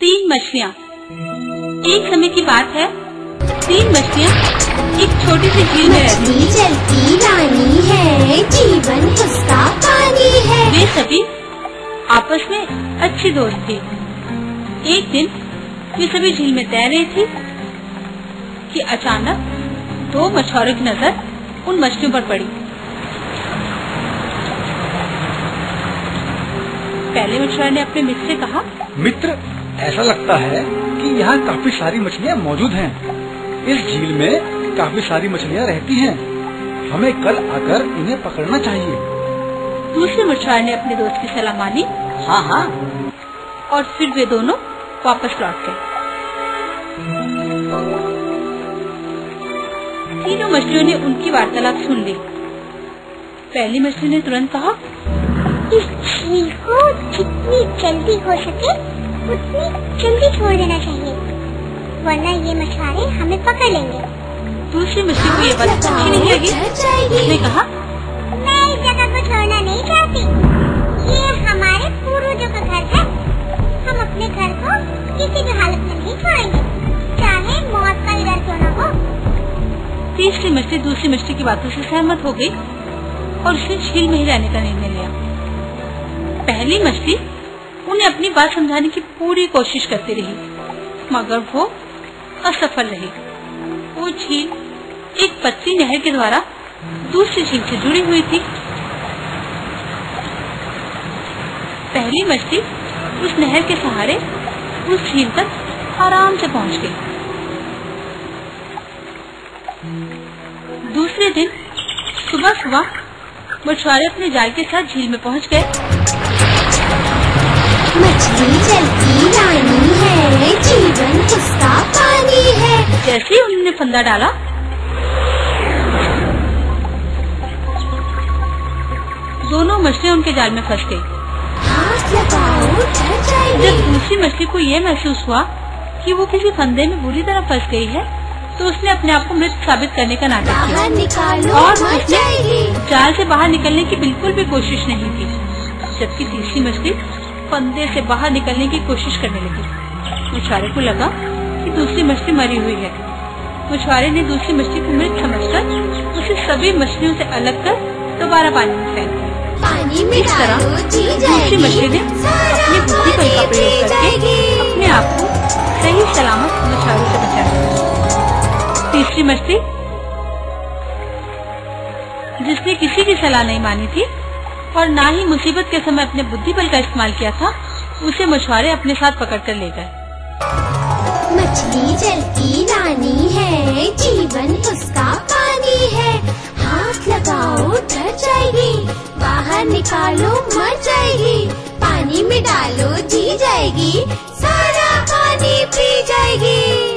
3 मछलियाँ। एक समय की बात है, 3 मछलियाँ एक छोटी सी झील में रहती थी। चलती रानी है, जीवन उसका पानी है। वे सभी आपस में अच्छी दोस्त थी। एक दिन वे सभी झील में तैर रही थी कि अचानक 2 मछुआरों की नजर उन मछलियों पर पड़ी। पहले मछुआरे ने अपने मित्र से कहा, मित्र, ऐसा लगता है कि यहाँ काफी सारी मछलियाँ मौजूद हैं। इस झील में काफी सारी मछलियाँ रहती हैं। हमें कल आकर इन्हें पकड़ना चाहिए। दूसरे मछुआरे ने अपने दोस्त की सलाह मानी। हाँ हाँ। और फिर वे दोनों वापस लौट गए। तीनों मछलियों ने उनकी वार्तालाप सुन ली। पहली मछली ने तुरंत कहा, इस झील को जितनी जल्दी हो सके उतनी जल्दी छोड़ देना चाहिए, वरना ये मछुआरे हमें पकड़ लेंगे। दूसरी मछली को ये बात अच्छी नहीं लगी। उसने कहा, मैं इस जगह को छोड़ना नहीं चाहती। ये हमारे पूर्वजों का घर है। हम अपने घर को किसी भी हालत में नहीं छोड़ेंगे, चाहे मौत का डर क्यों न हो। तीसरी मछली दूसरी मछली की बातों से सहमत हो गई और उसने झील में ही रहने का निर्णय लिया। पहली मछली उन्हें अपनी बात समझाने की पूरी कोशिश करती रही, मगर वो असफल रही। वो झील एक पतली नहर के द्वारा दूसरी झील से जुड़ी हुई थी। पहली मछली उस नहर के सहारे उस झील तक आराम से पहुंच गई। दूसरे दिन सुबह सुबह मछुआरे अपने जाल के साथ झील में पहुंच गए। मछली चलती रानी है, जीवन उसका पानी है। जैसे ही उन्होंने फंदा डाला, दोनों मछलियां उनके जाल में फंस गई। हाथ लगाओ, डर जाएगी। जब दूसरी मछली को यह महसूस हुआ कि वो किसी फंदे में बुरी तरह फंस गई है, तो उसने अपने आप को मृत साबित करने का नाटक किया और उसने जाल से बाहर निकलने की बिल्कुल भी कोशिश नहीं की। जबकि तीसरी मछली फंदे से बाहर निकलने की कोशिश करने लगी। मछुआरे को लगा कि दूसरी मछली मरी हुई है। मछुआरे ने दूसरी मछली को मृत समझकर उसे सभी मछलियों से अलग कर दोबारा पानी में फेंक दिया। इस तरह दूसरी मछली ने अपनी बुद्धि बल का प्रयोग करके अपने आप को सही सलामत मछुआरों से बचाया। तीसरी मछली, जिसने किसी की सलाह नहीं मानी थी और ना ही मुसीबत के समय अपने बुद्धि बल का इस्तेमाल किया था, उसे मछुआरे अपने साथ पकड़कर ले गए। मछली चलती रानी है, जीवन उसका पानी है। हाथ लगाओ, डर जाएगी। बाहर निकालो, मर जाएगी। पानी में डालो, जी जाएगी। सारा पानी पी जाएगी।